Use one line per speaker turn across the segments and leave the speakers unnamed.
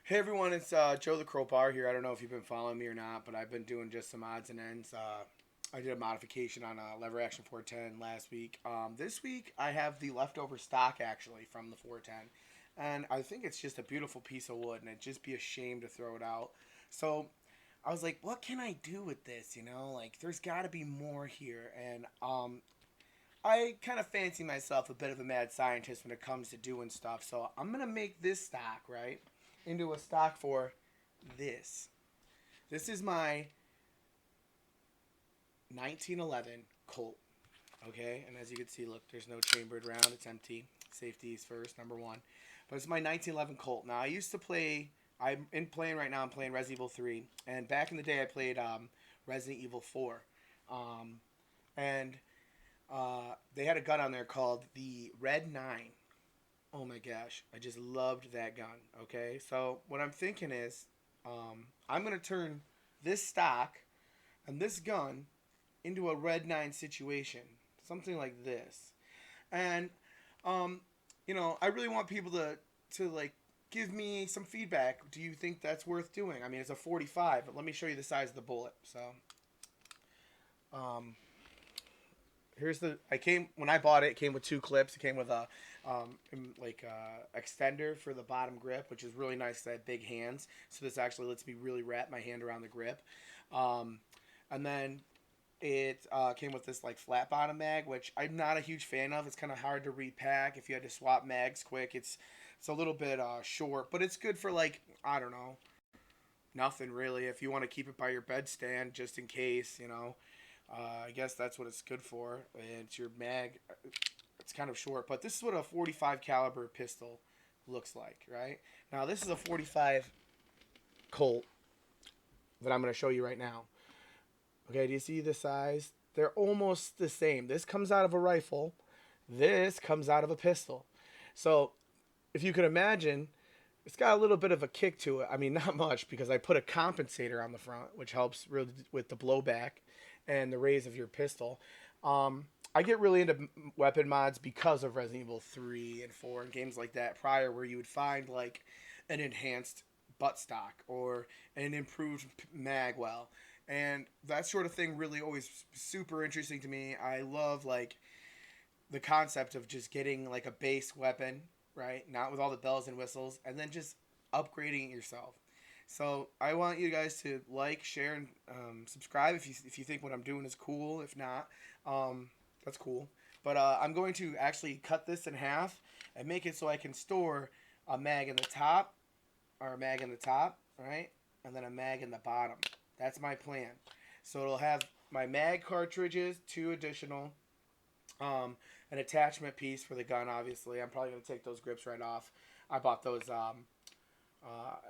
Hey everyone, it's Jo-the-crowbar here. I don't know if you've been following me or not, but I've been doing just some odds and ends. I did a modification on a lever action 410 last week. This week I have the leftover stock actually from the 410, and I think it's just a beautiful piece of wood, and it'd just be a shame to throw it out. So I was like, what can I do with this? Like there's got to be more here, and I kind of fancy myself a bit of a mad scientist when it comes to doing stuff. So I'm gonna make this stock right into a stock for this. This is my 1911 Colt. Okay, and as you can see, look, there's no chambered round. It's empty. Safety is first, number one. But it's my 1911 Colt. Now I used to play. I'm in playing right now. I'm playing Resident Evil 3, and back in the day I played Resident Evil 4, um, and they had a gun on there called the Red 9. Oh my gosh, I just loved that gun. Okay, so what I'm thinking is, I'm gonna turn this stock and this gun into a Red 9 situation, something like this. And um, I really want people to like give me some feedback. Do you think that's worth doing? I mean, it's a 45, but let me show you the size of the bullet. So, um, here's the. I came when I bought it. It came with two clips. It came with a extender for the bottom grip, which is really nice. 'Cause I have big hands, so this actually lets me really wrap my hand around the grip. Um, and then it came with this like flat bottom mag, which I'm not a huge fan of. It's kind of hard to repack if you had to swap mags quick. It's a little bit short, but it's good for like I don't know nothing really. If you want to keep it by your bedstand just in case, I guess that's what it's good for. And it's your mag. It's kind of short, but this is what a 45 caliber pistol looks like, right? Now this is a 45 Colt that I'm going to show you right now. Okay, do you see the size? They're almost the same. This comes out of a rifle. This comes out of a pistol. So if you can imagine, it's got a little bit of a kick to it. I mean, not much because I put a compensator on the front, which helps really with the blowback and the raise of your pistol. I get really into weapon mods because of Resident Evil 3 and 4 and games like that prior, where you would find like an enhanced buttstock or an improved magwell. And that sort of thing really always super interesting to me. I love like the concept of just getting like a base weapon, right? Not with all the bells and whistles, and then just upgrading it yourself. So I want you guys to like, share, and subscribe if you think what I'm doing is cool. If not, um, that's cool. But I'm going to actually cut this in half and make it so I can store a mag in the top, or a mag in the top, right? And then a mag in the bottom. That's my plan. So it'll have my mag cartridges, two additional, um, an attachment piece for the gun. Obviously, I'm probably gonna take those grips right off. I bought those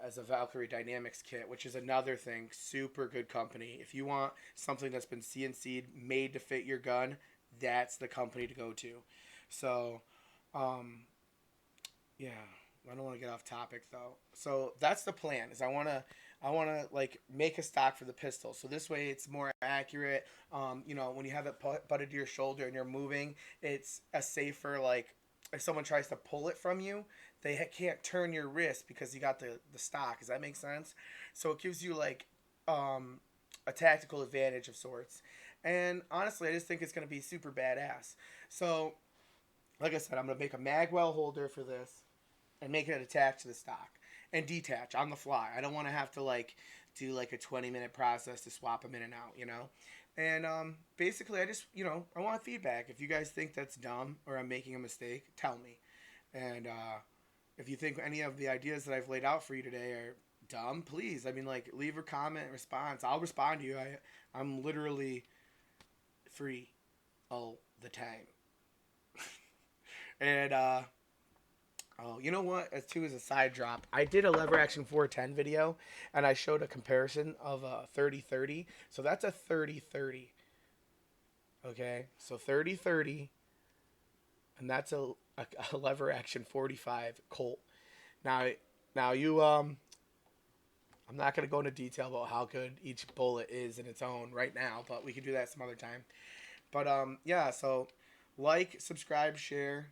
as a Valkyrie Dynamics kit, which is another thing. Super good company. If you want something that's been CNC'd, made to fit your gun, that's the company to go to. So, um, yeah, I don't want to get off topic though. So that's the plan. Is I want to like make a stock for the pistol. So this way it's more accurate. When you have it butted to your shoulder and you're moving, it's a safer like if someone tries to pull it from you, they can't turn your wrist because you got the stock. Does that make sense? So it gives you like a tactical advantage of sorts. And honestly, I just think it's going to be super badass. So, like I said, I'm going to make a magwell holder for this and make it attach to the stock and detach on the fly. I don't want to have to like do like a 20-minute process to swap them in and out. And basically, I just I want feedback. If you guys think that's dumb or I'm making a mistake, tell me. And if you think any of the ideas that I've laid out for you today are dumb, please. I mean, like leave a comment, response. I'll respond to you. I'm literally free all the time. And oh, you know what? As too as a side drop, I did a lever action 410 video, and I showed a comparison of a 30-30. So that's a 30-30. Okay, so 30-30, and that's a lever action 45 Colt. Now, now you I'm not gonna go into detail about how good each bullet is in its own right now, but we can do that some other time. But yeah, so like, subscribe, share.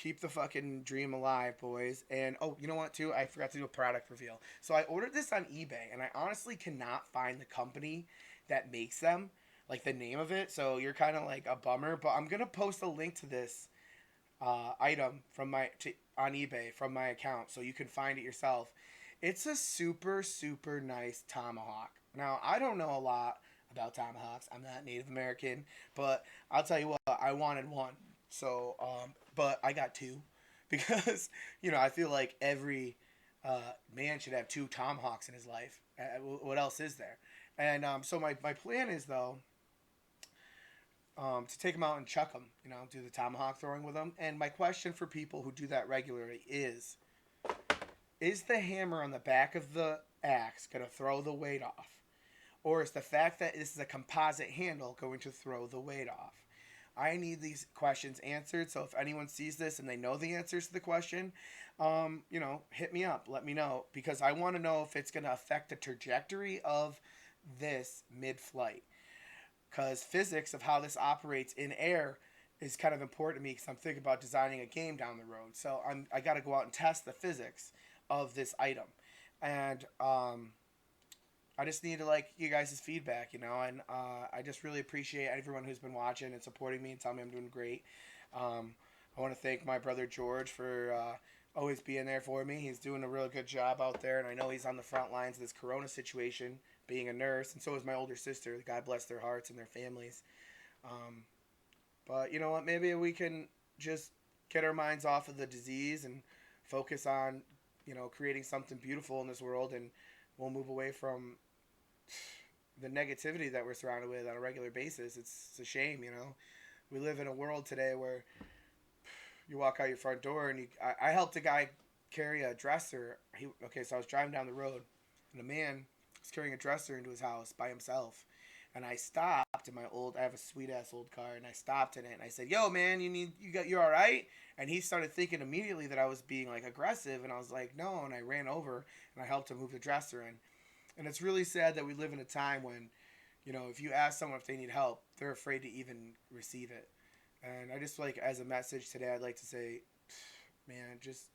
keep the fucking dream alive, boys. And oh, you know what too? I forgot to do a product reveal. So I ordered this on eBay, and I honestly cannot find the company that makes them, like the name of it. So you're kind of like a bummer, but I'm gonna post a link to this item from on eBay from my account, so you can find it yourself. It's a super super nice tomahawk. Now I don't know a lot about tomahawks. I'm not Native American, but I'll tell you what, I wanted one. So, but I got two because I feel like every man should have two tomahawks in his life. What else is there? And so my plan is though to take them out and chuck them. Do the tomahawk throwing with them. And my question for people who do that regularly is the hammer on the back of the axe going to throw the weight off? Or is the fact that this is a composite handle going to throw the weight off? I need these questions answered. So if anyone sees this and they know the answers to the question, hit me up. Let me know. Because I want to know if it's going to affect the trajectory of this mid-flight. Because physics of how this operates in air is kind of important to me, because I'm thinking about designing a game down the road. So I got to go out and test the physics of this item. And I just need to you guys' feedback, and I just really appreciate everyone who's been watching and supporting me and telling me I'm doing great. I want to thank my brother George for always being there for me. He's doing a really good job out there, and I know he's on the front lines of this corona situation, being a nurse, and so is my older sister. God bless their hearts and their families. But you know what? Maybe we can just get our minds off of the disease and focus on, creating something beautiful in this world, and we'll move away from the negativity that we're surrounded with on a regular basis. It's a shame, We live in a world today where you walk out your front door and I helped a guy carry a dresser. So I was driving down the road and a man was carrying a dresser into his house by himself. And I stopped in I have a sweet ass old car, and I stopped in it and I said, "Yo, man, you're all right?" And he started thinking immediately that I was being aggressive, and I was like, "No," and I ran over and I helped him move the dresser in. And it's really sad that we live in a time when, if you ask someone if they need help, they're afraid to even receive it. And I just as a message today, I'd like to say, man, just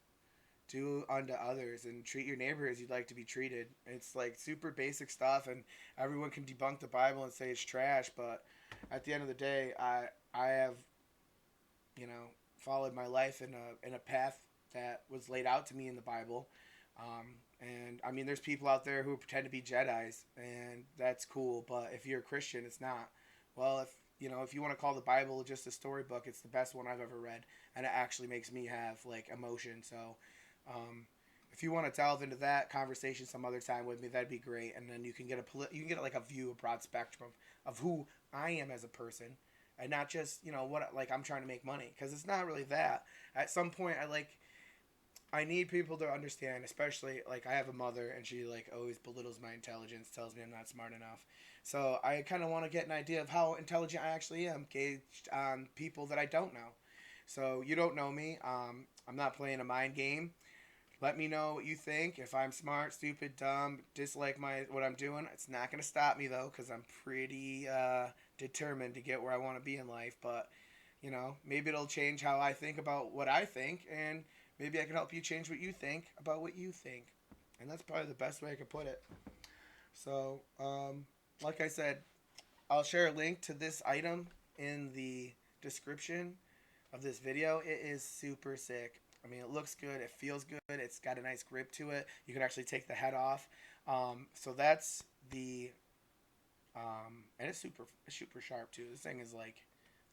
do unto others and treat your neighbor as you'd like to be treated. It's super basic stuff, and everyone can debunk the Bible and say it's trash, but at the end of the day, I have, followed my life in a path that was laid out to me in the Bible. And I mean, there's people out there who pretend to be Jedis, and that's cool, but if you're a Christian, it's not. Well, if you want to call the Bible just a storybook, it's the best one I've ever read, and it actually makes me have emotion. So if you want to delve into that conversation some other time with me, that'd be great. And then you can get a view, a broad spectrum of who I am as a person, and not just what I'm trying to make money, because it's not really that. At some point, I need people to understand, especially I have a mother, and she always belittles my intelligence, tells me I'm not smart enough. So I kind of want to get an idea of how intelligent I actually am, gauged on people that I don't know. So you don't know me. I'm not playing a mind game. Let me know what you think. If I'm smart, stupid, dumb, dislike what I'm doing, it's not going to stop me, though, because I'm pretty determined to get where I want to be in life. But, maybe it'll change how I think about what I think, and maybe I can help you change what you think about what you think. And that's probably the best way I could put it. So, like I said, I'll share a link to this item in the description of this video. It is super sick. I mean, it looks good. It feels good. It's got a nice grip to it. You can actually take the head off. So that's the... and it's super sharp, too. This thing is,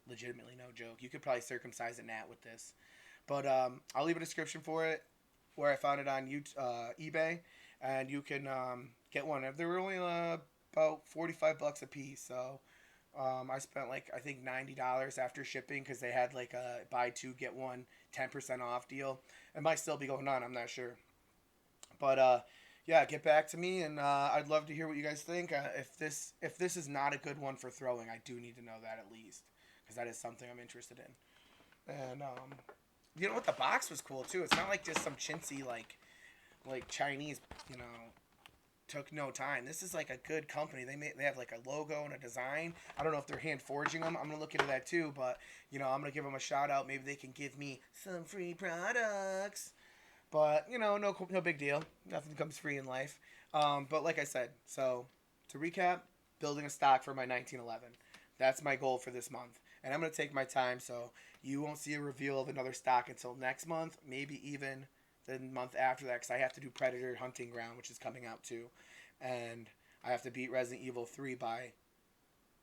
legitimately no joke. You could probably circumcise a gnat with this. But I'll leave a description for it where I found it on eBay. And you can get one. They were only about $45 a piece. So I spent I think $90 after shipping, because they had a buy two get one 10% off deal. It might still be going on, I'm not sure. But yeah, get back to me, and I'd love to hear what you guys think. If this is not a good one for throwing, I do need to know that at least, because that is something I'm interested in. And you know what, the box was cool too. It's not just some chintzy like Chinese took no time. This is like a good company. They have like a logo and a design. I don't know if they're hand forging them. I'm gonna look into that too. But you know, I'm gonna give them a shout out. Maybe they can give me some free products. But you know, no big deal. Nothing comes free in life. But like I said, so to recap, building a stock for my 1911. That's my goal for this month, and I'm gonna take my time. So you won't see a reveal of another stock until next month, maybe even the month after that, because I have to do Predator Hunting Ground, which is coming out too, and I have to beat Resident Evil 3 by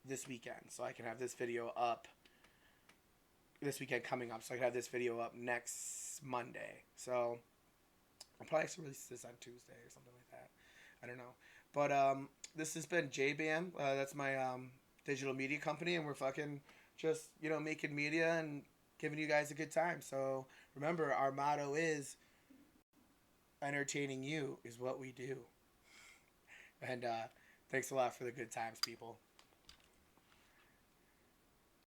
this weekend, so I can have this video up this weekend coming up, so I can have this video up next Monday. So I'll probably have to release this on Tuesday or something like that. I don't know. But this has been JBAM. That's my digital media company, and we're fucking just, you know, making media and giving you guys a good time. So remember, our motto is entertaining you is what we do. And thanks a lot for the good times, people.